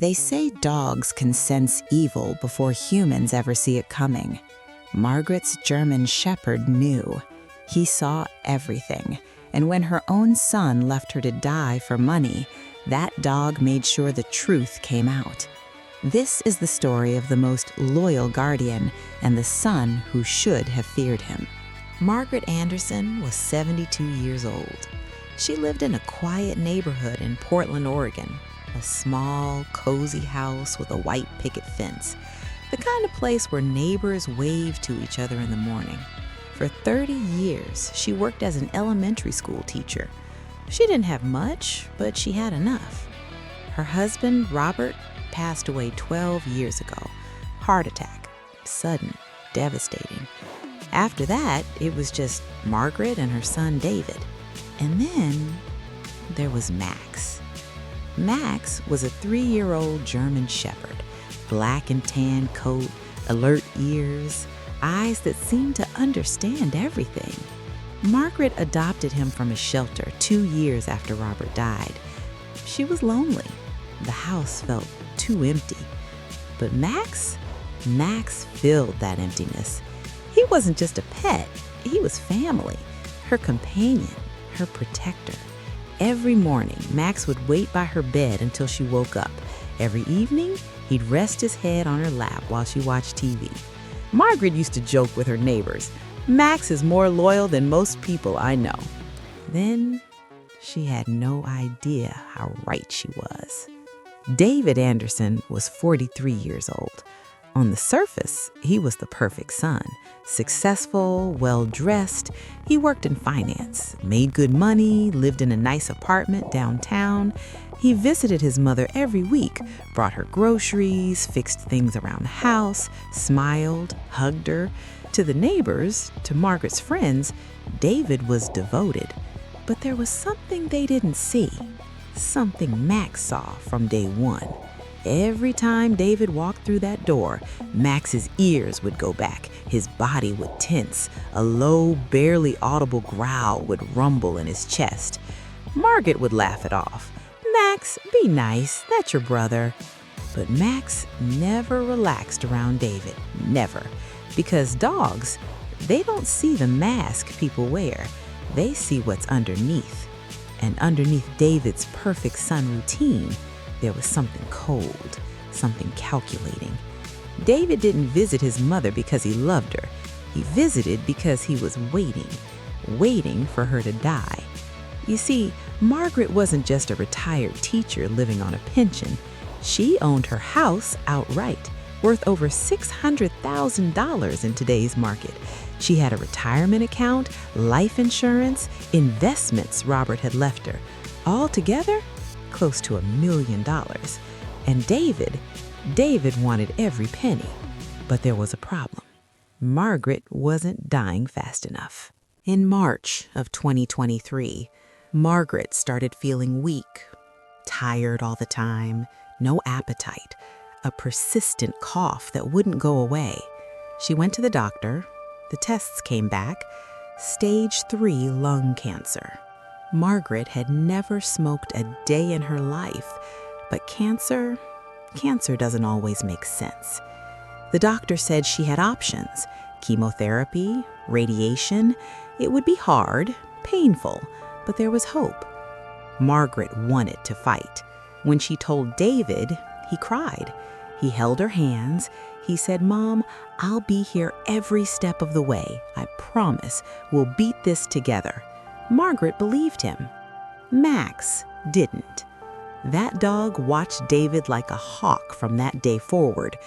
They say dogs can sense evil before humans ever see it coming. Margaret's German Shepherd knew. He saw everything, and when her own son left her to die for money, that dog made sure the truth came out. This is the story of the most loyal guardian and the son who should have feared him. Margaret Anderson was 72 years old. She lived in a quiet neighborhood in Portland, Oregon, a small, cozy house with a white picket fence, the kind of place where neighbors wave to each other in the morning. For 30 years, she worked as an elementary school teacher. She didn't have much, but she had enough. Her husband, Robert, passed away 12 years ago. Heart attack. Sudden, devastating. After that, it was just Margaret and her son, David. And then there was Max. Max was a 3-year-old German Shepherd. Black and tan coat, alert ears, eyes that seemed to understand everything. Margaret adopted him from a shelter 2 years after Robert died. She was lonely. The house felt too empty. But Max filled that emptiness. He wasn't just a pet, he was family, her companion, her protector. Every morning, Max would wait by her bed until she woke up. Every evening, he'd rest his head on her lap while she watched TV. Margaret used to joke with her neighbors, "Max is more loyal than most people I know." Then, she had no idea how right she was. David Anderson was 43 years old. On the surface, he was the perfect son. Successful, well-dressed, he worked in finance, made good money, lived in a nice apartment downtown. He visited his mother every week, brought her groceries, fixed things around the house, smiled, hugged her. To the neighbors, to Margaret's friends, David was devoted. But there was something they didn't see, something Max saw from day one. Every time David walked through that door, Max's ears would go back, his body would tense, a low, barely audible growl would rumble in his chest. Margaret would laugh it off. "Max, be nice, that's your brother." But Max never relaxed around David, never. Because dogs, they don't see the mask people wear, they see what's underneath. And underneath David's perfect son routine, there was something cold, something calculating. David didn't visit his mother because he loved her. He visited because he was waiting for her to die. You see, Margaret wasn't just a retired teacher living on a pension. She owned her house outright, worth over $600,000 in today's market. She had a retirement account, life insurance, investments Robert had left her. All together, close to $1 million. And David wanted every penny. But there was a problem. Margaret wasn't dying fast enough. In March of 2023, Margaret started feeling weak, tired all the time, no appetite, a persistent cough that wouldn't go away. She went to the doctor. The tests came back, stage 3 lung cancer. Margaret had never smoked a day in her life, but cancer doesn't always make sense. The doctor said she had options: chemotherapy, radiation. It would be hard, painful, but there was hope. Margaret wanted to fight. When she told David, he cried. He held her hands. He said, "Mom, I'll be here every step of the way. I promise we'll beat this together." Margaret believed him. Max didn't. That dog watched David like a hawk from that day forward.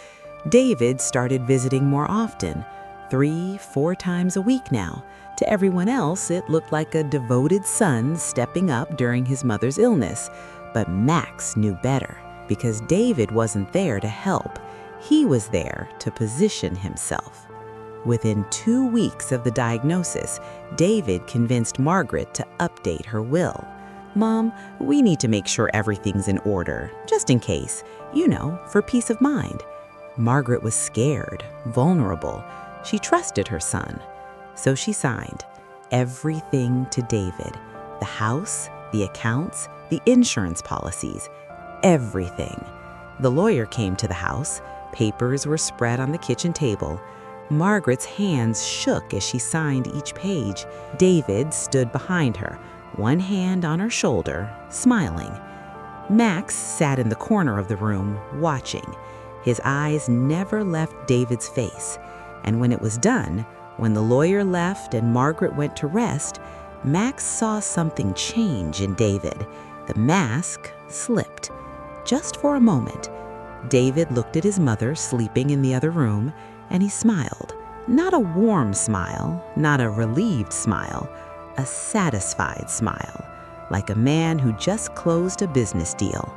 David started visiting more often, 3-4 times a week now. To everyone else, it looked like a devoted son stepping up during his mother's illness. But Max knew better, because David wasn't there to help. He was there to position himself. Within 2 weeks of the diagnosis, David convinced Margaret to update her will. "Mom, we need to make sure everything's in order, just in case, for peace of mind." Margaret was scared, vulnerable. She trusted her son. So she signed everything to David: the house, the accounts, the insurance policies, everything. The lawyer came to the house. Papers were spread on the kitchen table. Margaret's hands shook as she signed each page. David stood behind her, one hand on her shoulder, smiling. Max sat in the corner of the room, watching. His eyes never left David's face. And when it was done, when the lawyer left and Margaret went to rest, Max saw something change in David. The mask slipped. Just for a moment, David looked at his mother sleeping in the other room, and he smiled. Not a warm smile, not a relieved smile, a satisfied smile, like a man who just closed a business deal.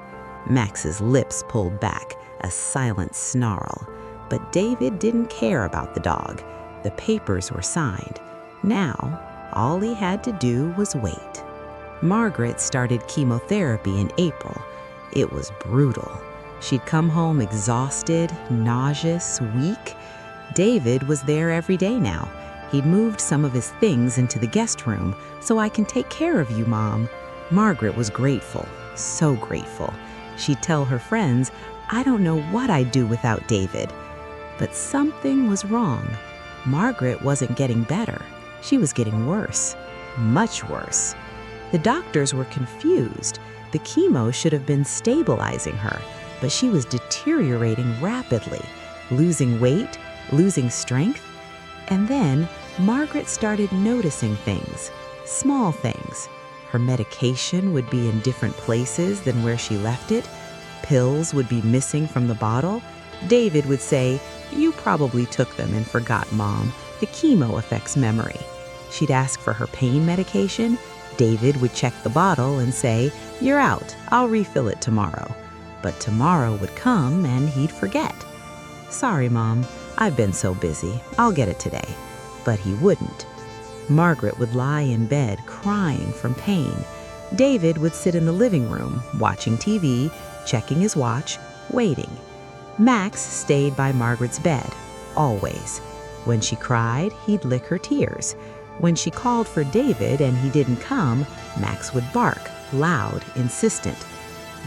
Max's lips pulled back, a silent snarl. But David didn't care about the dog. The papers were signed. Now, all he had to do was wait. Margaret started chemotherapy in April. It was brutal. She'd come home exhausted, nauseous, weak. David was there every day now. He'd moved some of his things into the guest room, so I can take care of you, Mom. Margaret was grateful, so grateful. She'd tell her friends, I don't know what I'd do without David. But something was wrong. Margaret wasn't getting better. She was getting worse, much worse. The doctors were confused. The chemo should have been stabilizing her, but she was deteriorating rapidly, losing weight, losing strength. And then Margaret started noticing things, small things. Her medication would be in different places than where she left it. Pills would be missing from the bottle. David would say, "You probably took them and forgot, Mom. The chemo affects memory." She'd ask for her pain medication. David would check the bottle and say, "You're out. I'll refill it tomorrow." But tomorrow would come and he'd forget. "Sorry, Mom. I've been so busy. I'll get it today." But he wouldn't. Margaret would lie in bed crying from pain. David would sit in the living room, watching TV, checking his watch, waiting. Max stayed by Margaret's bed, always. When she cried, he'd lick her tears. When she called for David and he didn't come, Max would bark, loud, insistent.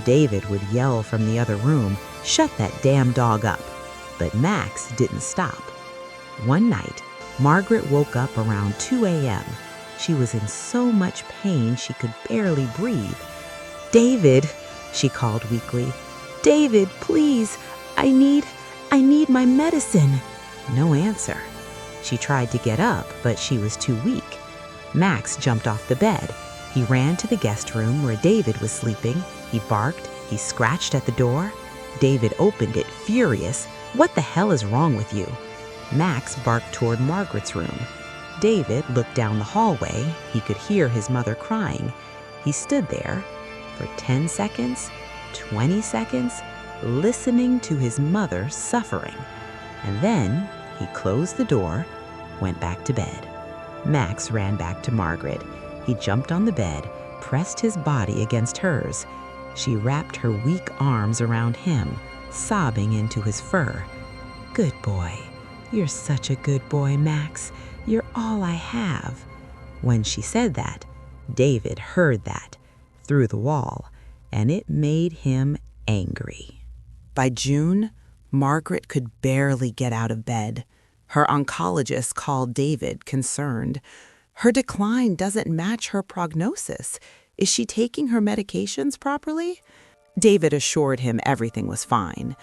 David would yell from the other room, "Shut that damn dog up." But Max didn't stop. One night, Margaret woke up around 2 a.m. She was in so much pain she could barely breathe. "David," she called weakly. "David, please, I need my medicine." No answer. She tried to get up, but she was too weak. Max jumped off the bed. He ran to the guest room where David was sleeping. He barked. He scratched at the door. David opened it, furious. "What the hell is wrong with you?" Max barked toward Margaret's room. David looked down the hallway. He could hear his mother crying. He stood there for 10 seconds, 20 seconds, listening to his mother suffering. And then he closed the door, went back to bed. Max ran back to Margaret. He jumped on the bed, pressed his body against hers. She wrapped her weak arms around him, sobbing into his fur. "Good boy. You're such a good boy, Max. You're all I have." When she said that, David heard that through the wall, and it made him angry. By June, Margaret could barely get out of bed. Her oncologist called David, concerned. "Her decline doesn't match her prognosis. Is she taking her medications properly?" David assured him everything was fine.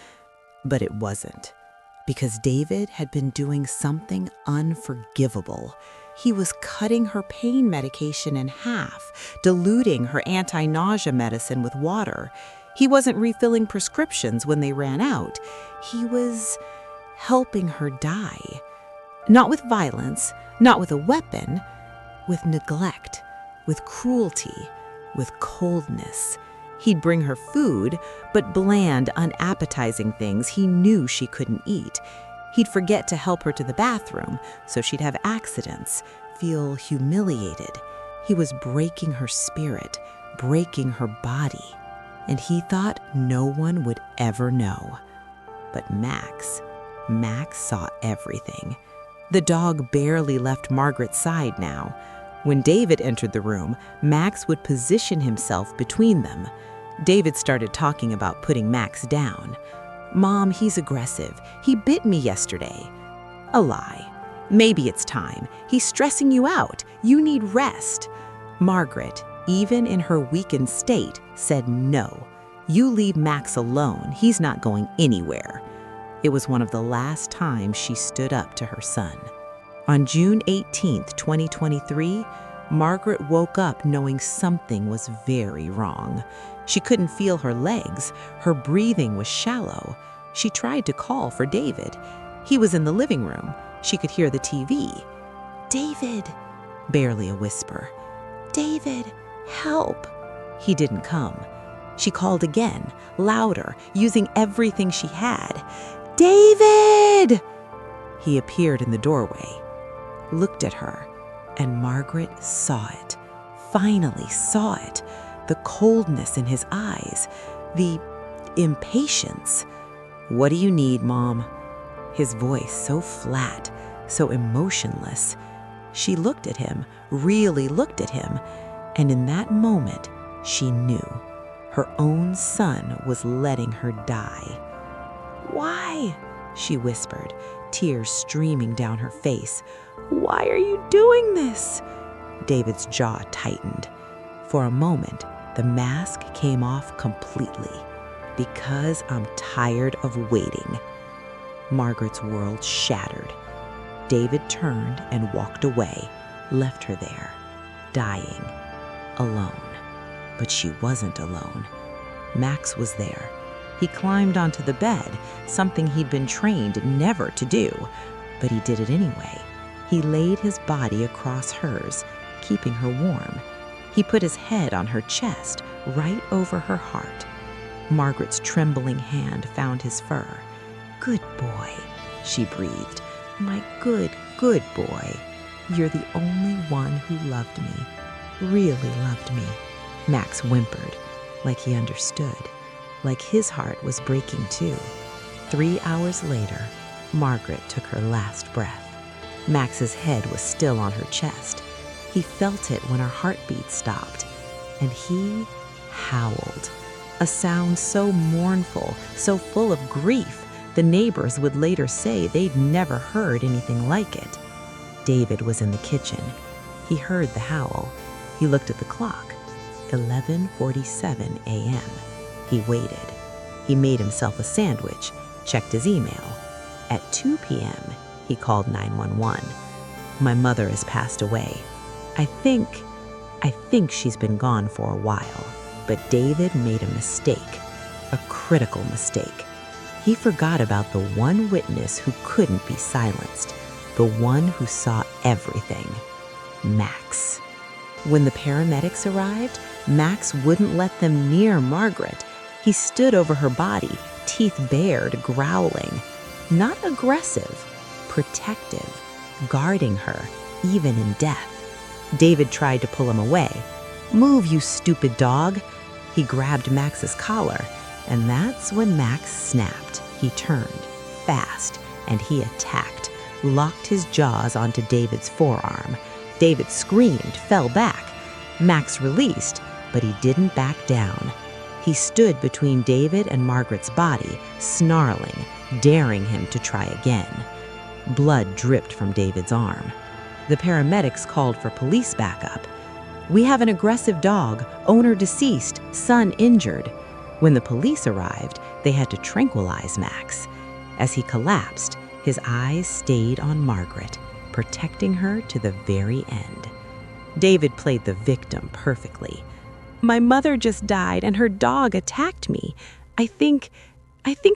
But it wasn't. Because David had been doing something unforgivable. He was cutting her pain medication in half, diluting her anti-nausea medicine with water. He wasn't refilling prescriptions when they ran out. He was helping her die. Not with violence, not with a weapon, with neglect, with cruelty, with coldness. He'd bring her food, but bland, unappetizing things he knew she couldn't eat. He'd forget to help her to the bathroom, so she'd have accidents, feel humiliated. He was breaking her spirit, breaking her body. And he thought no one would ever know. But Max saw everything. The dog barely left Margaret's side now. When David entered the room, Max would position himself between them. David started talking about putting Max down. "Mom, he's aggressive. He bit me yesterday." "A lie. Maybe it's time. He's stressing you out. You need rest." Margaret, even in her weakened state, said no. "You leave Max alone. He's not going anywhere." It was one of the last times she stood up to her son. On June 18, 2023, Margaret woke up knowing something was very wrong. She couldn't feel her legs. Her breathing was shallow. She tried to call for David. He was in the living room. She could hear the TV. "David," barely a whisper. "David, help." He didn't come. She called again, louder, using everything she had. "David!" He appeared in the doorway, looked at her, and Margaret saw it. Finally saw it. The coldness in his eyes, the impatience. "What do you need, Mom?" His voice so flat, so emotionless. She looked at him, really looked at him, and in that moment, she knew her own son was letting her die. "Why?" she whispered, tears streaming down her face. "Why are you doing this?" David's jaw tightened. For a moment, the mask came off completely. "Because I'm tired of waiting." Margaret's world shattered. David turned and walked away, left her there, dying, alone. But she wasn't alone. Max was there. He climbed onto the bed, something he'd been trained never to do, but he did it anyway. He laid his body across hers, keeping her warm. He put his head on her chest, right over her heart. Margaret's trembling hand found his fur. "Good boy," she breathed. "My good, good boy. You're the only one who loved me, really loved me." Max whimpered, like he understood, like his heart was breaking too. 3 hours later, Margaret took her last breath. Max's head was still on her chest. He felt it when her heartbeat stopped, and he howled. A sound so mournful, so full of grief, the neighbors would later say they'd never heard anything like it. David was in the kitchen. He heard the howl. He looked at the clock. 11:47 a.m. He waited. He made himself a sandwich, checked his email. At 2 p.m., he called 911. "My mother has passed away. I think she's been gone for a while." But David made a mistake, a critical mistake. He forgot about the one witness who couldn't be silenced, the one who saw everything, Max. When the paramedics arrived, Max wouldn't let them near Margaret. He stood over her body, teeth bared, growling. Not aggressive, protective, guarding her, even in death. David tried to pull him away. "Move, you stupid dog." He grabbed Max's collar, and that's when Max snapped. He turned, fast, and he attacked, locked his jaws onto David's forearm. David screamed, fell back. Max released, but he didn't back down. He stood between David and Margaret's body, snarling, daring him to try again. Blood dripped from David's arm. The paramedics called for police backup. "We have an aggressive dog, owner deceased, son injured." When the police arrived, they had to tranquilize Max. As he collapsed, his eyes stayed on Margaret, protecting her to the very end. David played the victim perfectly. "My mother just died and her dog attacked me. I think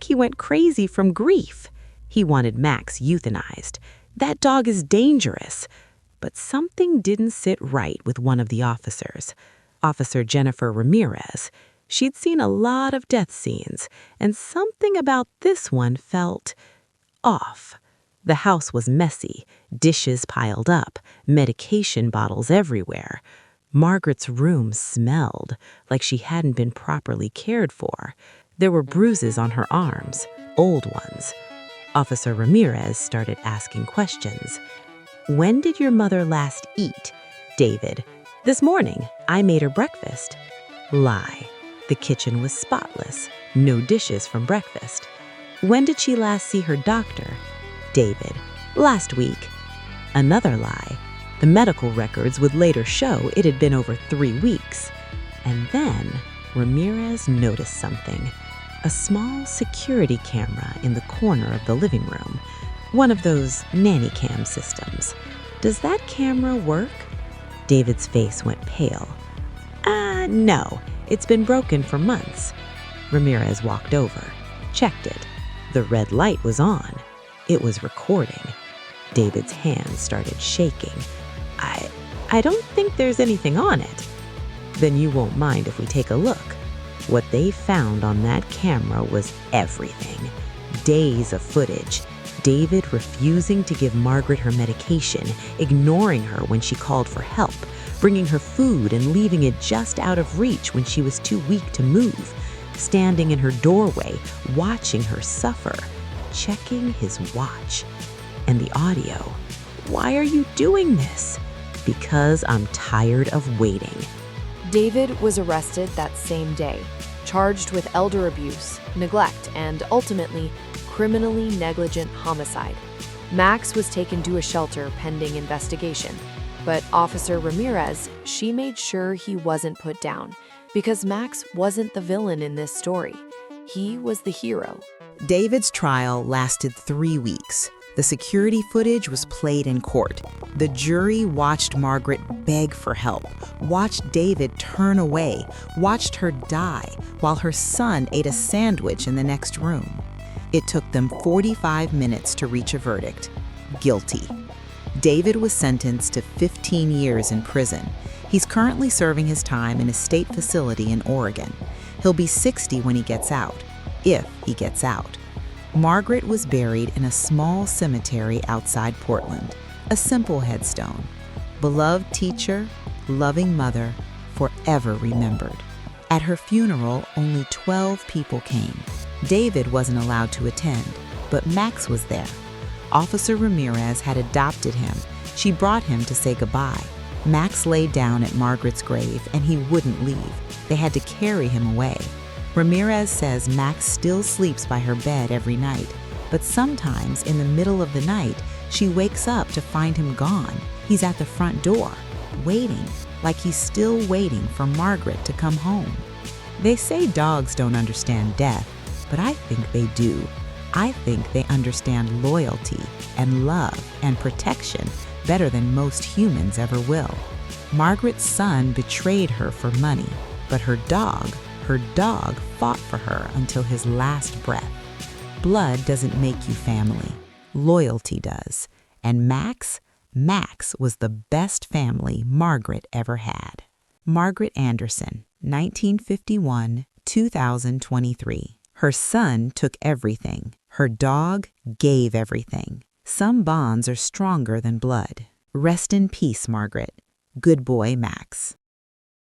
he went crazy from grief." He wanted Max euthanized. "That dog is dangerous." But something didn't sit right with one of the officers, Officer Jennifer Ramirez. She'd seen a lot of death scenes, and something about this one felt off. The house was messy, dishes piled up, medication bottles everywhere. Margaret's room smelled like she hadn't been properly cared for. There were bruises on her arms, old ones. Officer Ramirez started asking questions. "When did your mother last eat?" "David. This morning. I made her breakfast." "Lie." The kitchen was spotless, no dishes from breakfast. When did she last see her doctor? David, last week. Another lie. The medical records would later show it had been over 3 weeks. And then Ramirez noticed something. A small security camera in the corner of the living room. One of those nanny cam systems. Does that camera work? David's face went pale. No. It's been broken for months. Ramirez walked over, checked it. The red light was on. It was recording. David's hands started shaking. I don't think there's anything on it. Then you won't mind if we take a look. What they found on that camera was everything. Days of footage. David refusing to give Margaret her medication, ignoring her when she called for help, bringing her food and leaving it just out of reach when she was too weak to move, standing in her doorway, watching her suffer, checking his watch. And the audio. Why are you doing this? Because I'm tired of waiting. David was arrested that same day, charged with elder abuse, neglect, and ultimately, criminally negligent homicide. Max was taken to a shelter pending investigation, but Officer Ramirez, she made sure he wasn't put down, because Max wasn't the villain in this story. He was the hero. David's trial lasted 3 weeks. The security footage was played in court. The jury watched Margaret beg for help, watched David turn away, watched her die while her son ate a sandwich in the next room. It took them 45 minutes to reach a verdict. Guilty. David was sentenced to 15 years in prison. He's currently serving his time in a state facility in Oregon. He'll be 60 when he gets out, if he gets out. Margaret was buried in a small cemetery outside Portland, a simple headstone. Beloved teacher, loving mother, forever remembered. At her funeral, only 12 people came. David wasn't allowed to attend, but Max was there. Officer Ramirez had adopted him. She brought him to say goodbye. Max laid down at Margaret's grave, and he wouldn't leave. They had to carry him away. Ramirez says Max still sleeps by her bed every night, but sometimes in the middle of the night, she wakes up to find him gone. He's at the front door, waiting, like he's still waiting for Margaret to come home. They say dogs don't understand death, but I think they do. I think they understand loyalty and love and protection better than most humans ever will. Margaret's son betrayed her for money, but her dog fought for her until his last breath. Blood doesn't make you family. Loyalty does. And Max was the best family Margaret ever had. Margaret Anderson, 1951-2023. Her son took everything. Her dog gave everything. Some bonds are stronger than blood. Rest in peace, Margaret. Good boy, Max.